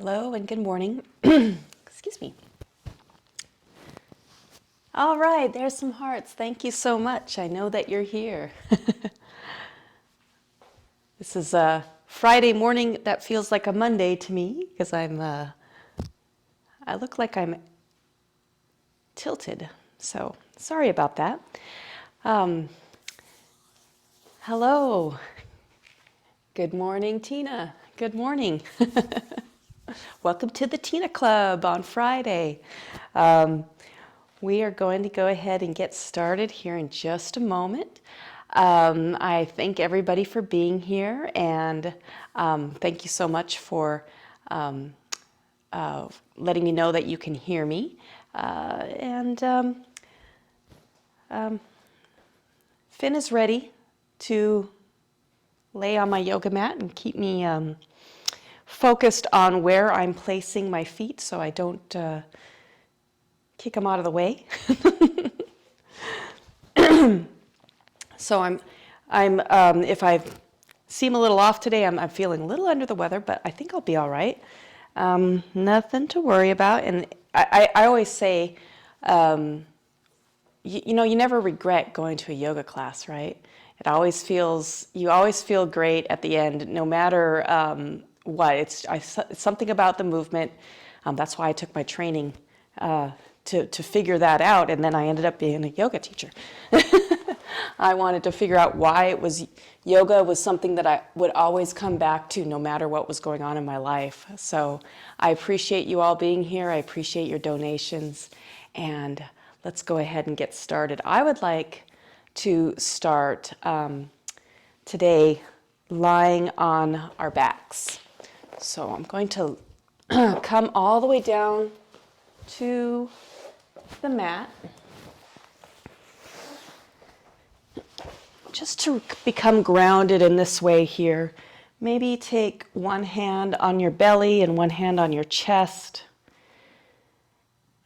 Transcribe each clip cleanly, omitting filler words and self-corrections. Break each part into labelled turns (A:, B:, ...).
A: Hello and good morning. Excuse me. All right, there's some hearts. Thank you so much. I know that you're here. This is a Friday morning that feels like a Monday to me because I look like I'm tilted. So sorry about that. Hello. Good morning, Tina. Good morning. Welcome to the Tina Club on Friday. We are going to go ahead and get started here in just a moment. I thank everybody for being here, and thank you so much for letting me know that you can hear me. Finn is ready to lay on my yoga mat and keep me focused on where I'm placing my feet so I don't kick them out of the way. So if I seem a little off today, I'm feeling a little under the weather, but I think I'll be all right. Nothing to worry about. And I always say, you never regret going to a yoga class, right? You always feel great at the end, no matter what. It's something about the movement. That's why I took my training to figure that out, and then I ended up being a yoga teacher. I wanted to figure out why yoga was something that I would always come back to no matter what was going on in my life. So I appreciate you all being here. I appreciate your donations, and let's go ahead and get started. I would like to start today lying on our backs. So I'm going to come all the way down to the mat, just to become grounded in this way here. Maybe take one hand on your belly and one hand on your chest,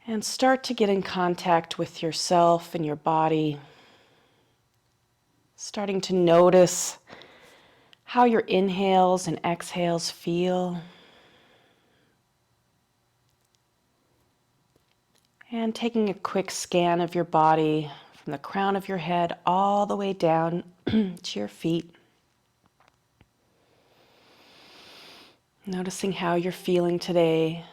A: and start to get in contact with yourself and your body, starting to notice how your inhales and exhales feel. And taking a quick scan of your body from the crown of your head all the way down to your feet. Noticing how you're feeling today.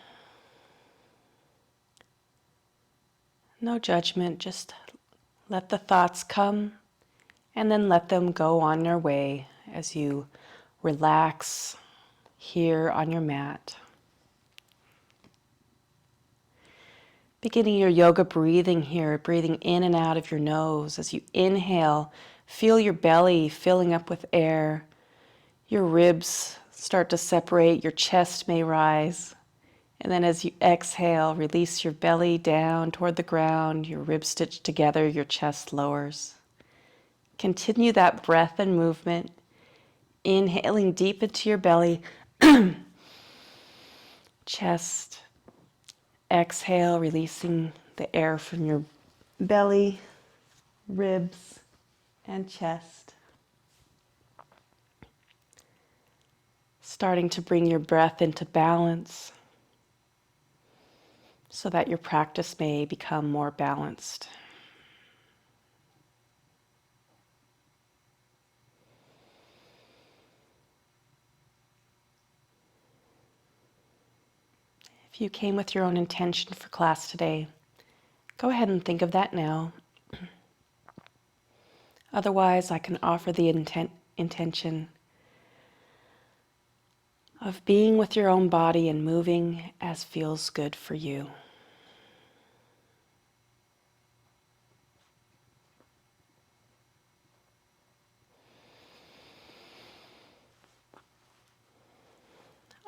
A: No judgment, just let the thoughts come and then let them go on their way as you relax here on your mat. Beginning your yoga breathing here, breathing in and out of your nose. As you inhale, feel your belly filling up with air. Your ribs start to separate, your chest may rise. And then as you exhale, release your belly down toward the ground, your ribs stitched together, your chest lowers. Continue that breath and movement, inhaling deep into your belly, chest. Exhale, releasing the air from your belly, ribs, and chest. Starting to bring your breath into balance so that your practice may become more balanced. If you came with your own intention for class today, go ahead and think of that now. Otherwise, I can offer the intention of being with your own body and moving as feels good for you.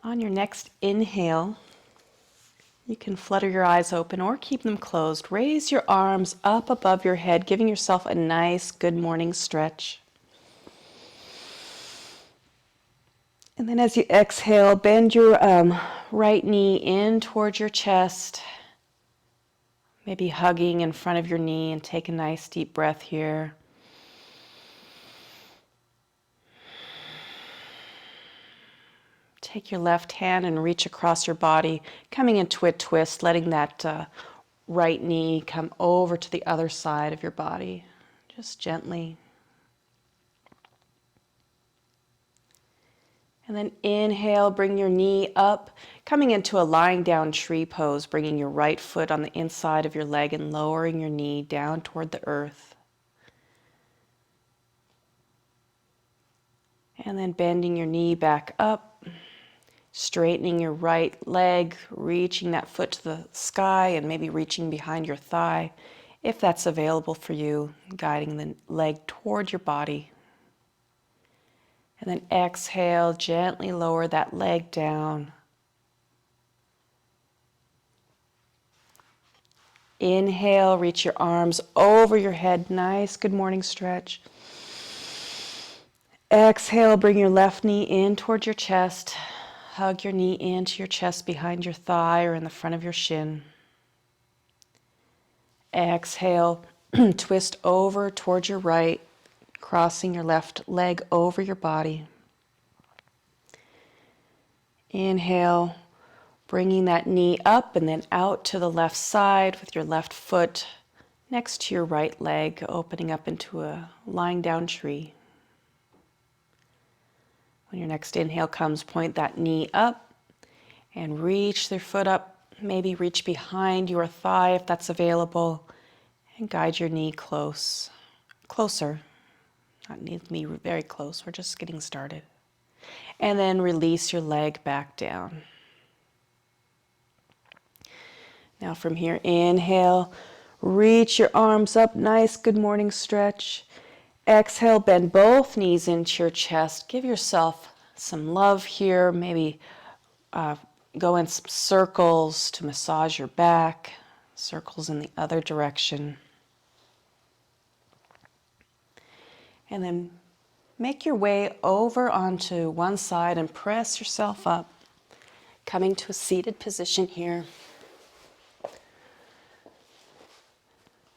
A: On your next inhale, you can flutter your eyes open or keep them closed. Raise your arms up above your head, giving yourself a nice good morning stretch. And then as you exhale, bend your right knee in towards your chest, maybe hugging in front of your knee, and take a nice deep breath here. Take your left hand and reach across your body, coming into a twist, letting that right knee come over to the other side of your body, just gently. And then inhale, bring your knee up, coming into a lying down tree pose, bringing your right foot on the inside of your leg and lowering your knee down toward the earth. And then bending your knee back up, straightening your right leg, reaching that foot to the sky and maybe reaching behind your thigh, if that's available for you, guiding the leg toward your body. And then exhale, gently lower that leg down. Inhale, reach your arms over your head. Nice, good morning stretch. Exhale, bring your left knee in toward your chest. Hug your knee into your chest behind your thigh or in the front of your shin. Exhale, twist over towards your right, crossing your left leg over your body. Inhale, bringing that knee up and then out to the left side with your left foot next to your right leg, opening up into a lying down tree. When your next inhale comes, point that knee up and reach their foot up. Maybe reach behind your thigh if that's available, and guide your knee closer. Not need to be very close, we're just getting started. And then release your leg back down. Now from here, inhale, reach your arms up, nice good morning stretch. Exhale, bend both knees into your chest. Give yourself some love here. Maybe go in some circles to massage your back, circles in the other direction. And then make your way over onto one side and press yourself up, coming to a seated position here.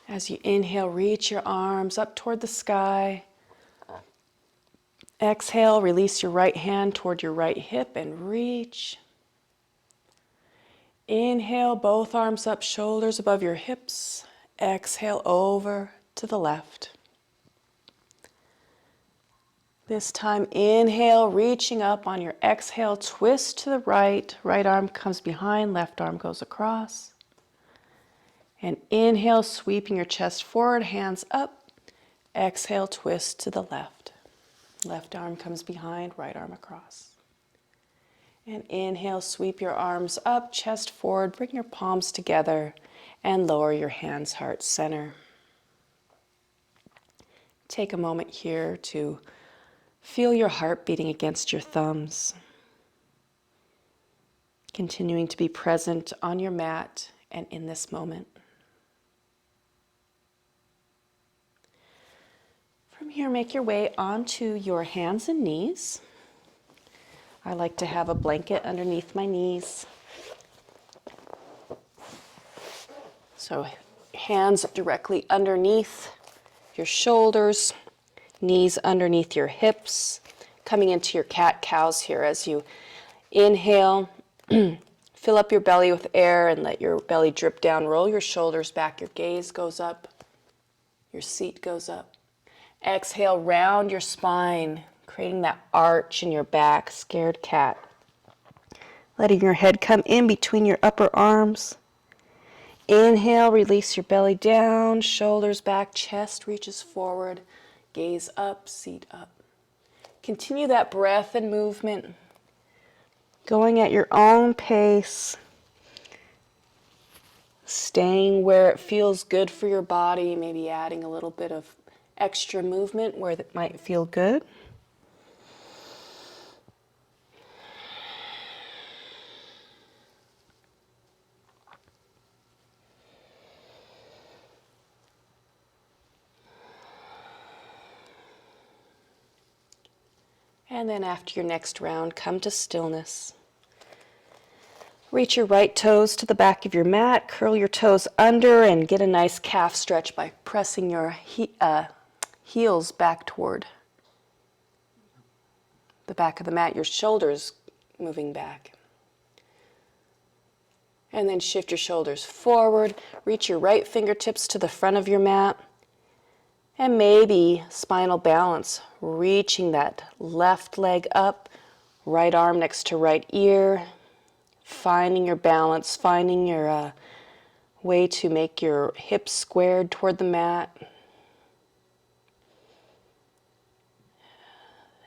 A: As you inhale, reach your arms up toward the sky. Exhale, release your right hand toward your right hip and reach. Inhale, both arms up, shoulders above your hips. Exhale, over to the left. This time, inhale, reaching up on your exhale, twist to the right. Right arm comes behind, left arm goes across. And inhale, sweeping your chest forward, hands up. Exhale, twist to the left. Left arm comes behind, right arm across. And inhale, sweep your arms up, chest forward, bring your palms together, and lower your hands, heart center. Take a moment here to feel your heart beating against your thumbs. Continuing to be present on your mat and in this moment. From here, make your way onto your hands and knees. I like to have a blanket underneath my knees. So hands directly underneath your shoulders, knees underneath your hips, coming into your cat-cows here as you inhale. Fill up your belly with air and let your belly drip down. Roll your shoulders back. Your gaze goes up. Your seat goes up. Exhale, round your spine, creating that arch in your back, scared cat. Letting your head come in between your upper arms. Inhale, release your belly down, shoulders back, chest reaches forward, gaze up, seat up. Continue that breath and movement, going at your own pace, staying where it feels good for your body, maybe adding a little bit of extra movement where that might feel good. And then after your next round, come to stillness. Reach your right toes to the back of your mat, curl your toes under, and get a nice calf stretch by pressing your heels back toward the back of the mat. Your shoulders moving back. And then shift your shoulders forward, reach your right fingertips to the front of your mat, and maybe spinal balance, reaching that left leg up, right arm next to right ear, finding your balance, finding your way to make your hips squared toward the mat.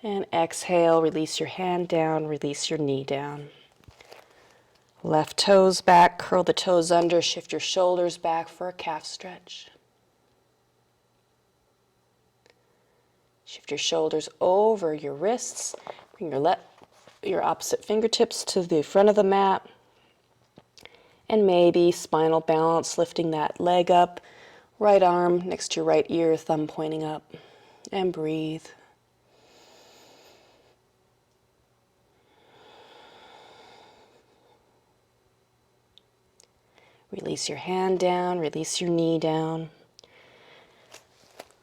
A: And exhale, release your hand down, release your knee down. Left toes back, curl the toes under, shift your shoulders back for a calf stretch. Shift your shoulders over your wrists, bring your opposite fingertips to the front of the mat, and maybe spinal balance, lifting that leg up, right arm next to your right ear, thumb pointing up, and breathe. Release your hand down, release your knee down.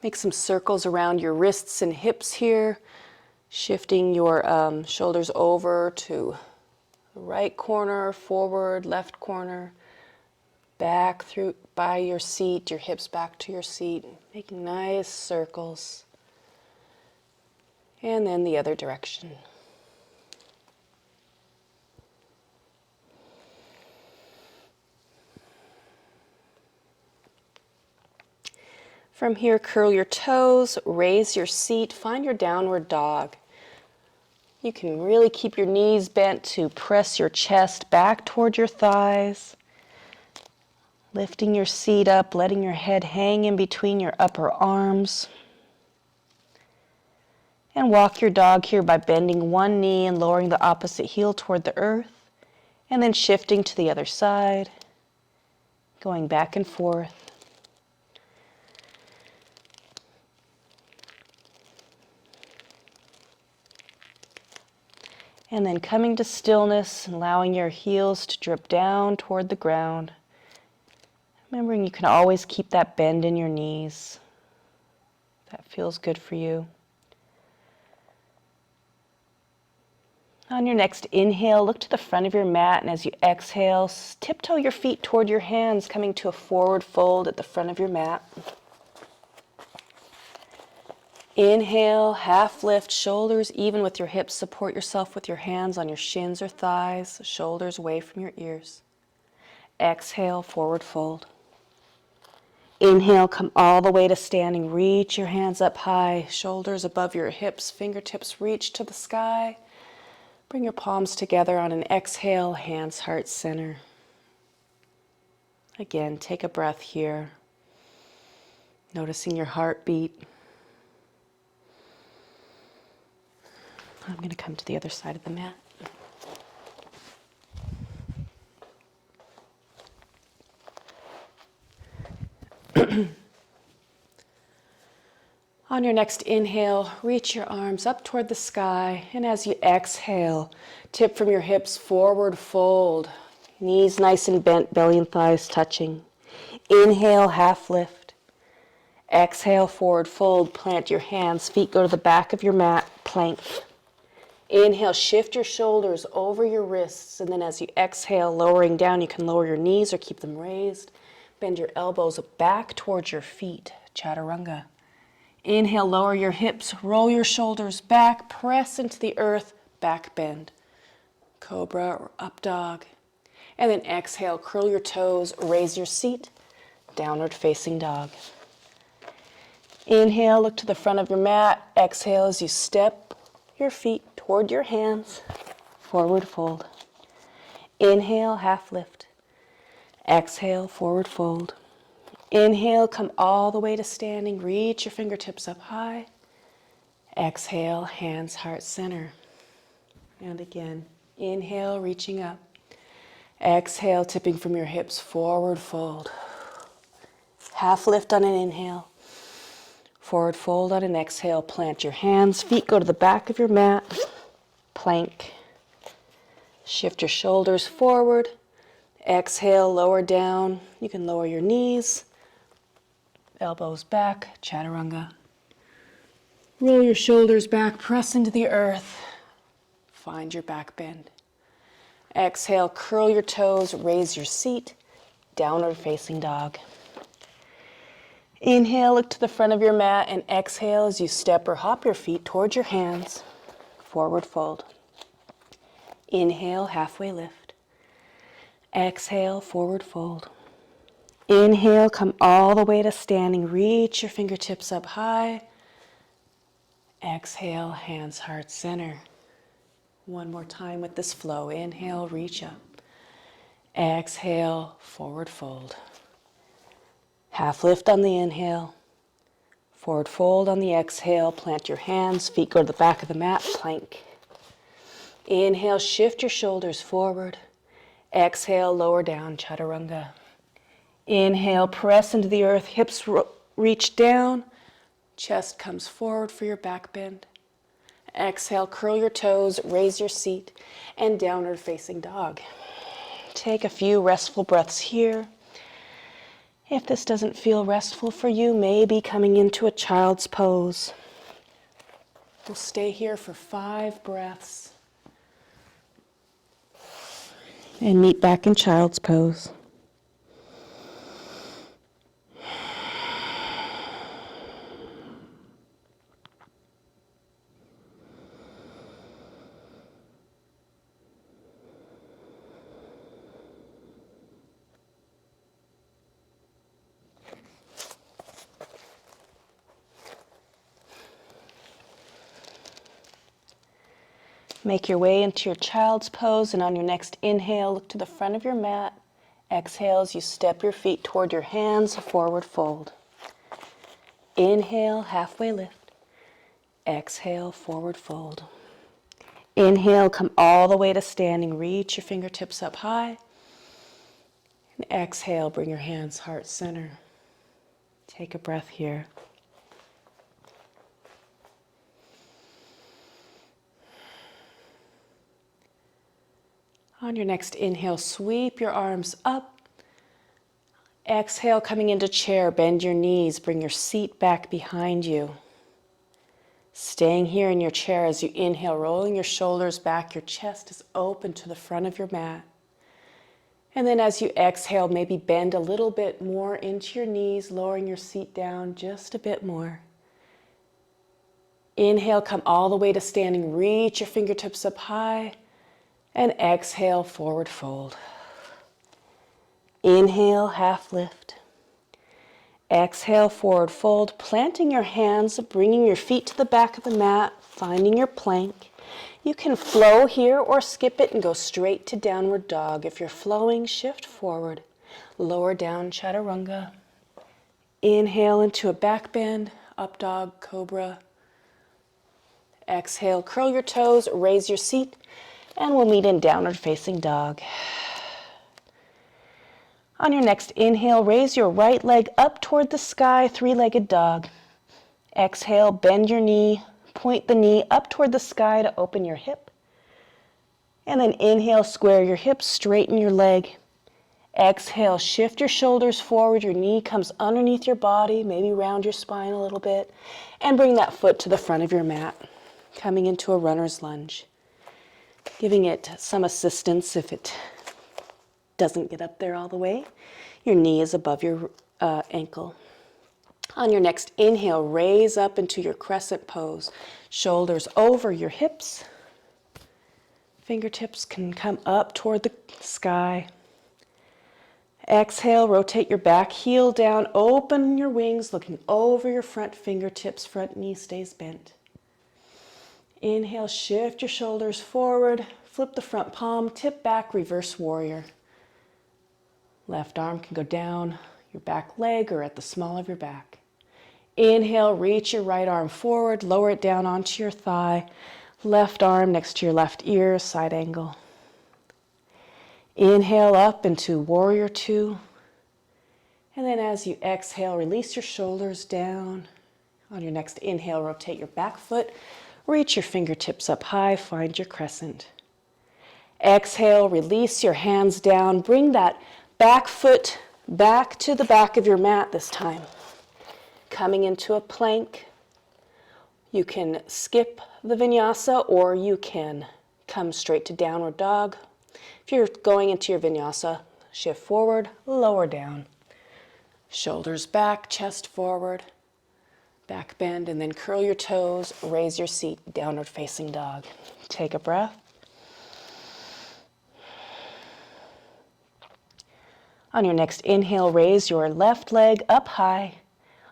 A: Make some circles around your wrists and hips here, shifting your shoulders over to the right corner, forward, left corner, back through by your seat, your hips back to your seat, making nice circles. And then the other direction. From here, curl your toes, raise your seat, find your downward dog. You can really keep your knees bent to press your chest back toward your thighs. Lifting your seat up, letting your head hang in between your upper arms. And walk your dog here by bending one knee and lowering the opposite heel toward the earth. And then shifting to the other side, going back and forth. And then coming to stillness, allowing your heels to drip down toward the ground. Remembering you can always keep that bend in your knees. That feels good for you. On your next inhale, look to the front of your mat, and as you exhale, tiptoe your feet toward your hands, coming to a forward fold at the front of your mat. Inhale, half lift, shoulders even with your hips. Support yourself with your hands on your shins or thighs, shoulders away from your ears. Exhale, forward fold. Inhale, come all the way to standing. Reach your hands up high, shoulders above your hips, fingertips reach to the sky. Bring your palms together on an exhale, hands, heart center. Again, take a breath here, noticing your heartbeat. I'm going to come to the other side of the mat. On your next inhale, reach your arms up toward the sky, and as you exhale, tip from your hips, forward fold, knees nice and bent, belly and thighs touching. Inhale, half lift. Exhale, forward fold, plant your hands, feet go to the back of your mat, plank. Inhale, shift your shoulders over your wrists, and then as you exhale, lowering down, you can lower your knees or keep them raised. Bend your elbows back towards your feet, chaturanga. Inhale, lower your hips, roll your shoulders back, press into the earth, back bend. Cobra or up dog. And then exhale, curl your toes, raise your seat, downward facing dog. Inhale, look to the front of your mat. Exhale as you step your feet toward your hands, forward fold. Inhale, half lift. Exhale, forward fold. Inhale, come all the way to standing. Reach your fingertips up high. Exhale, hands, heart center. And again, inhale, reaching up. Exhale, tipping from your hips, forward fold. Half lift on an inhale. Forward fold on an exhale. Plant your hands, feet go to the back of your mat. Plank. Shift your shoulders forward. Exhale, lower down. You can lower your knees. Elbows back, chaturanga. Roll your shoulders back, press into the earth. Find your back bend. Exhale, curl your toes, raise your seat, downward facing dog. Inhale, look to the front of your mat, and exhale as you step or hop your feet towards your hands, forward fold. Inhale, halfway lift. Exhale, forward fold. Inhale, come all the way to standing. Reach your fingertips up high. Exhale, hands, heart, center. One more time with this flow. Inhale, reach up. Exhale, forward fold. Half lift on the inhale. Forward fold on the exhale. Plant your hands. Feet go to the back of the mat. Plank. Inhale, shift your shoulders forward. Exhale, lower down, chaturanga. Inhale, press into the earth. Hips reach down. Chest comes forward for your back bend. Exhale, curl your toes, raise your seat, and downward facing dog. Take a few restful breaths here. If this doesn't feel restful for you, maybe coming into a child's pose. We'll stay here for 5 breaths and meet back in child's pose. Make your way into your child's pose, and on your next inhale, look to the front of your mat. Exhale as you step your feet toward your hands, forward fold. Inhale, halfway lift. Exhale, forward fold. Inhale, come all the way to standing. Reach your fingertips up high. And exhale, bring your hands heart center. Take a breath here. On your next inhale, sweep your arms up. Exhale, coming into chair, bend your knees, bring your seat back behind you. Staying here in your chair as you inhale, rolling your shoulders back, your chest is open to the front of your mat. And then as you exhale, maybe bend a little bit more into your knees, lowering your seat down just a bit more. Inhale, come all the way to standing, reach your fingertips up high. And exhale, forward fold. Inhale, half lift. Exhale, forward fold, planting your hands, bringing your feet to the back of the mat, finding your plank. You can flow here or skip it and go straight to downward dog. If you're flowing, shift forward. Lower down, chaturanga. Inhale into a back bend, up dog, cobra. Exhale, curl your toes, raise your seat. And we'll meet in downward facing dog. On your next inhale, raise your right leg up toward the sky, 3-legged dog. Exhale, bend your knee, point the knee up toward the sky to open your hip. And then inhale, square your hips, straighten your leg. Exhale, shift your shoulders forward, your knee comes underneath your body, maybe round your spine a little bit, and bring that foot to the front of your mat, coming into a runner's lunge. Giving it some assistance if it doesn't get up there all the way. Your knee is above your ankle. On your next inhale, raise up into your crescent pose. Shoulders over your hips. Fingertips can come up toward the sky. Exhale, rotate your back heel down, open your wings, looking over your front fingertips, front knee stays bent. Inhale, shift your shoulders forward, flip the front palm, tip back, reverse warrior. Left arm can go down your back leg or at the small of your back. Inhale, reach your right arm forward, lower it down onto your thigh. Left arm next to your left ear, side angle. Inhale up into warrior 2. And then as you exhale, release your shoulders down. On your next inhale, rotate your back foot. Reach your fingertips up high, find your crescent. Exhale, release your hands down. Bring that back foot back to the back of your mat this time. Coming into a plank. You can skip the vinyasa or you can come straight to downward dog. If you're going into your vinyasa, shift forward, lower down. Shoulders back, chest forward, back bend, and then curl your toes, raise your seat, downward facing dog. Take a breath. On your next inhale, raise your left leg up high.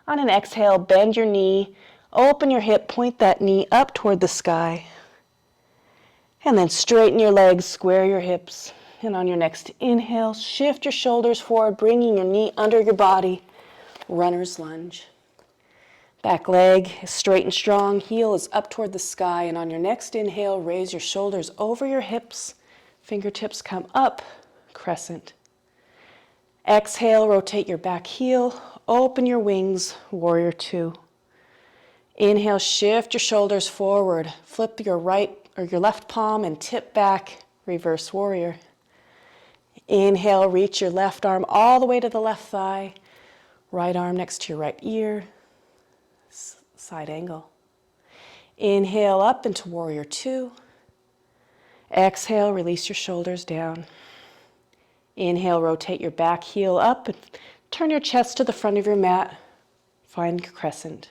A: On an exhale, bend your knee, open your hip, point that knee up toward the sky. And then straighten your legs, square your hips. And on your next inhale, shift your shoulders forward, bringing your knee under your body. Runner's lunge. Back leg is straight and strong, heel is up toward the sky. And on your next inhale, raise your shoulders over your hips. Fingertips come up, crescent. Exhale, rotate your back heel, open your wings, warrior two. Inhale, shift your shoulders forward, flip your right or your left palm and tip back, reverse warrior. Inhale, reach your left arm all the way to the left thigh, right arm next to your right ear, side angle. Inhale up into warrior two. Exhale, release your shoulders down. Inhale, rotate your back heel up and turn your chest to the front of your mat. Find your crescent.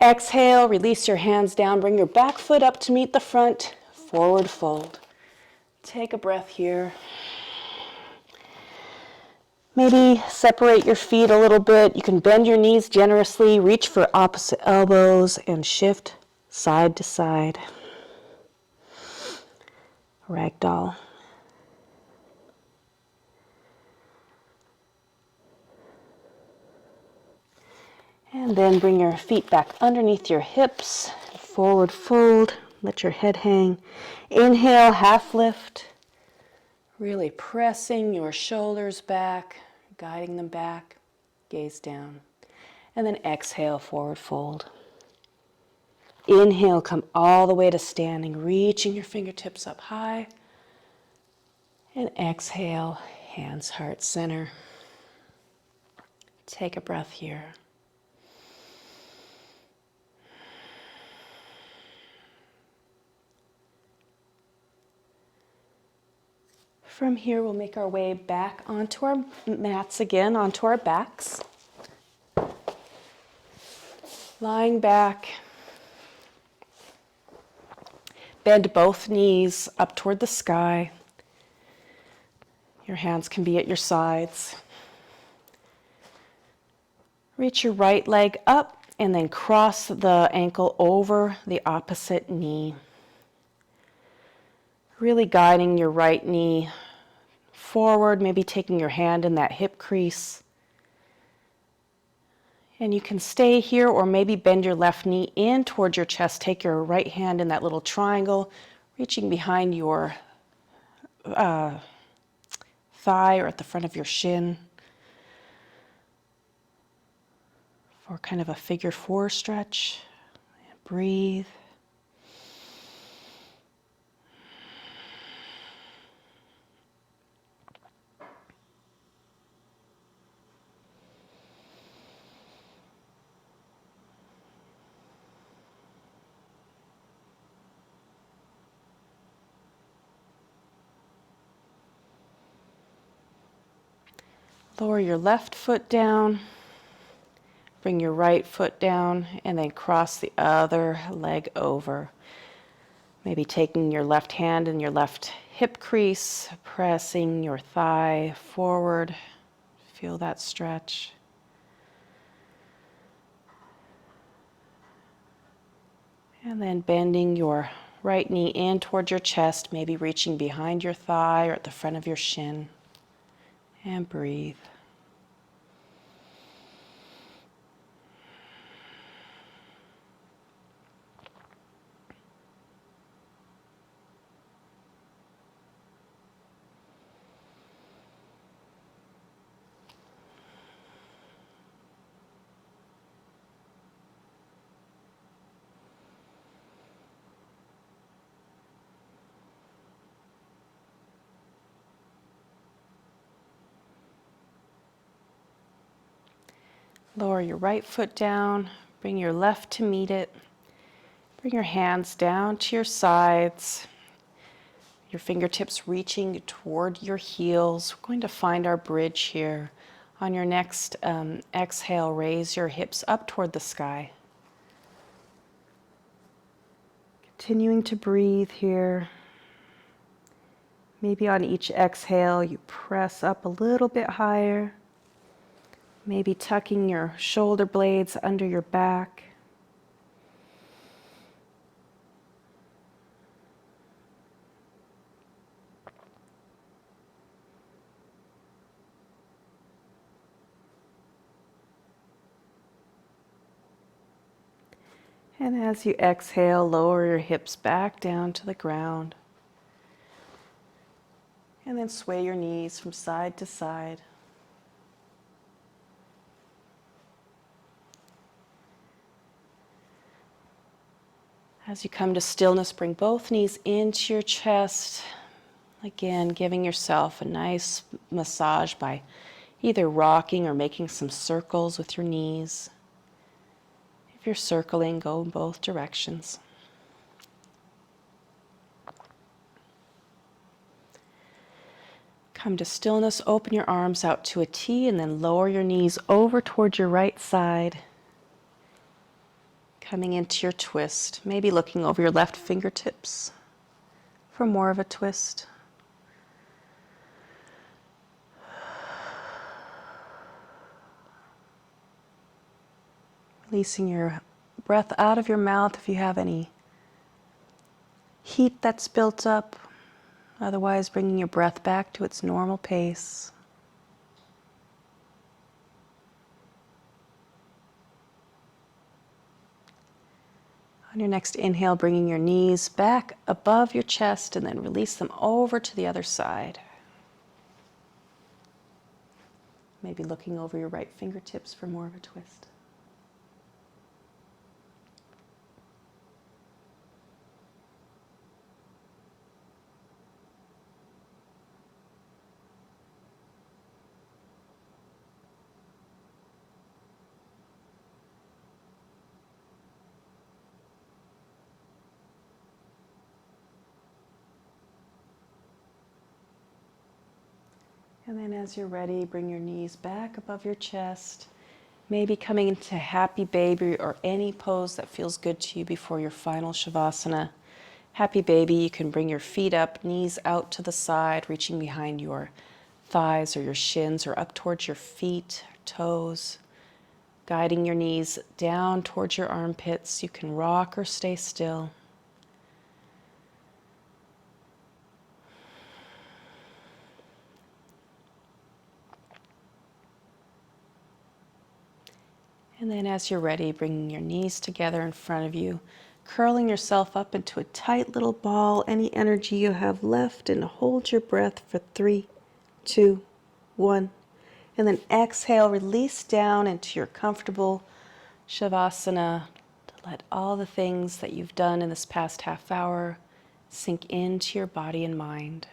A: Exhale, release your hands down. Bring your back foot up to meet the front. Forward fold. Take a breath here. Maybe separate your feet a little bit. You can bend your knees generously. Reach for opposite elbows and shift side to side. Ragdoll. And then bring your feet back underneath your hips, forward fold, let your head hang. Inhale, half lift, really pressing your shoulders back, guiding them back, gaze down. And then exhale, forward fold. Inhale, come all the way to standing, reaching your fingertips up high. And exhale, hands, heart, center. Take a breath here. From here, we'll make our way back onto our mats again, onto our backs. Lying back. Bend both knees up toward the sky. Your hands can be at your sides. Reach your right leg up and then cross the ankle over the opposite knee. Really guiding your right knee forward, maybe taking your hand in that hip crease. And you can stay here or maybe bend your left knee in towards your chest. Take your right hand in that little triangle, reaching behind your thigh or at the front of your shin for kind of a figure four stretch. Breathe. Lower your left foot down, bring your right foot down, and then cross the other leg over. Maybe taking your left hand in your left hip crease, pressing your thigh forward. Feel that stretch. And then bending your right knee in towards your chest, maybe reaching behind your thigh or at the front of your shin. And breathe. Lower your right foot down, bring your left to meet it. Bring your hands down to your sides. Your fingertips reaching toward your heels. We're going to find our bridge here. On your next exhale, raise your hips up toward the sky. Continuing to breathe here. Maybe on each exhale, you press up a little bit higher. Maybe tucking your shoulder blades under your back. And as you exhale, lower your hips back down to the ground. And then sway your knees from side to side. As you come to stillness, bring both knees into your chest. Again, giving yourself a nice massage by either rocking or making some circles with your knees. If you're circling, go in both directions. Come to stillness, open your arms out to a T, and then lower your knees over towards your right side. Coming into your twist, maybe looking over your left fingertips for more of a twist. Releasing your breath out of your mouth if you have any heat that's built up. Otherwise, bringing your breath back to its normal pace. On your next inhale, bringing your knees back above your chest and then release them over to the other side. Maybe looking over your right fingertips for more of a twist. And then as you're ready, bring your knees back above your chest. Maybe coming into happy baby or any pose that feels good to you before your final shavasana. Happy baby, you can bring your feet up, knees out to the side, reaching behind your thighs or your shins or up towards your feet, toes. Guiding your knees down towards your armpits. You can rock or stay still. And then as you're ready, bringing your knees together in front of you, curling yourself up into a tight little ball, any energy you have left, and hold your breath for 3, 2, 1. And then exhale, release down into your comfortable shavasana to let all the things that you've done in this past half hour sink into your body and mind.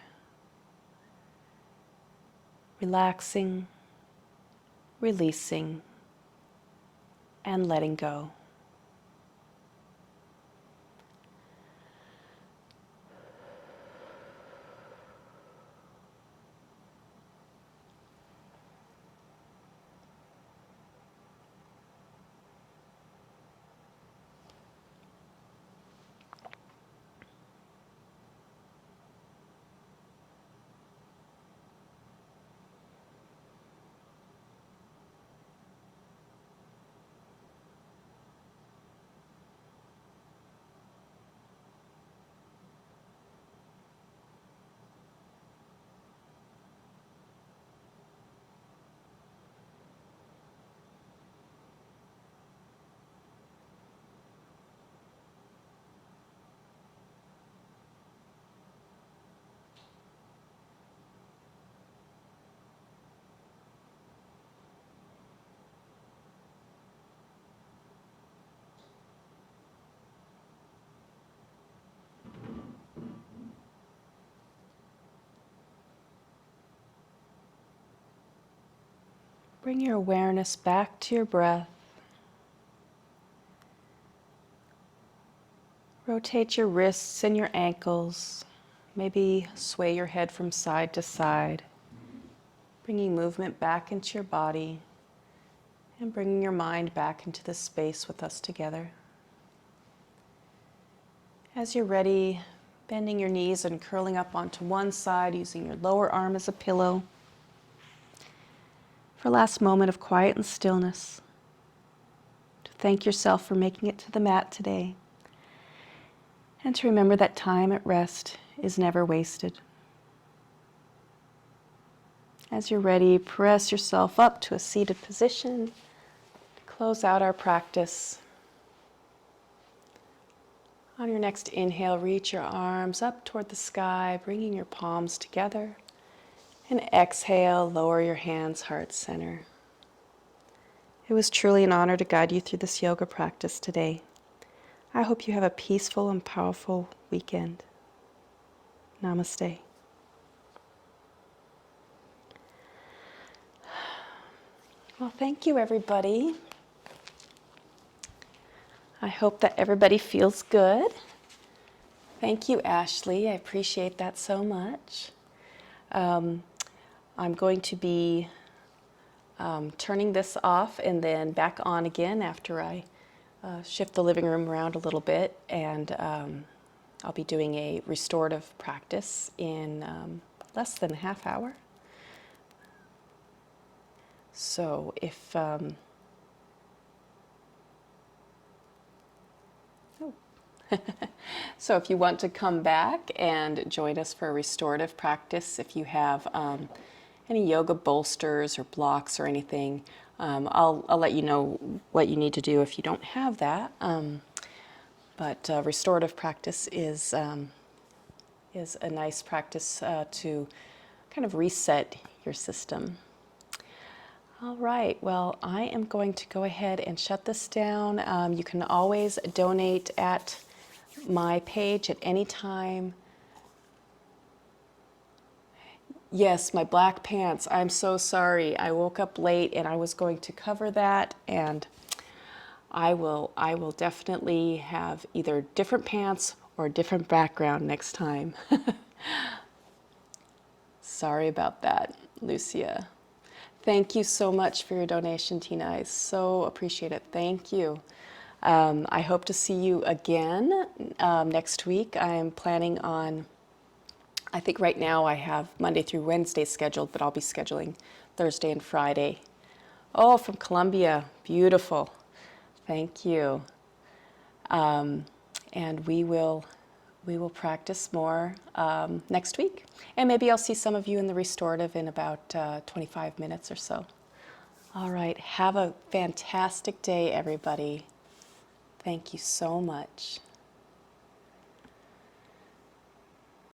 A: Relaxing, releasing, and letting go. Bring your awareness back to your breath. Rotate your wrists and your ankles. Maybe sway your head from side to side, bringing movement back into your body and bringing your mind back into the space with us together. As you're ready, bending your knees and curling up onto one side, using your lower arm as a pillow. For a last moment of quiet and stillness, to thank yourself for making it to the mat today, and to remember that time at rest is never wasted. As you're ready, press yourself up to a seated position to close out our practice. On your next inhale, reach your arms up toward the sky, bringing your palms together. And exhale, lower your hands, heart center. It was truly an honor to guide you through this yoga practice today. I hope you have a peaceful and powerful weekend. Namaste. Well, thank you, everybody. I hope that everybody feels good. Thank you, Ashley. I appreciate that so much. I'm going to be turning this off and then back on again after I shift the living room around a little bit, and I'll be doing a restorative practice in less than a half hour. So if so if you want to come back and join us for a restorative practice, if you have any yoga bolsters or blocks or anything, I'll let you know what you need to do if you don't have that. But restorative practice is a nice practice to kind of reset your system. All right, well, I am going to go ahead and shut this down. You can always donate at my page at any time. Yes, my black pants. I'm so sorry. I woke up late and I was going to cover that, and I will definitely have either different pants or a different background next time. Sorry about that, Lucia. Thank you so much for your donation, Tina. I so appreciate it. Thank you. I hope to see you again next week. I'm planning on, I think right now I have Monday through Wednesday scheduled, but I'll be scheduling Thursday and Friday. Oh, from Colombia. Beautiful. Thank you. And we will practice more next week. And maybe I'll see some of you in the restorative in about 25 minutes or so. All right. Have a fantastic day, everybody. Thank you so much.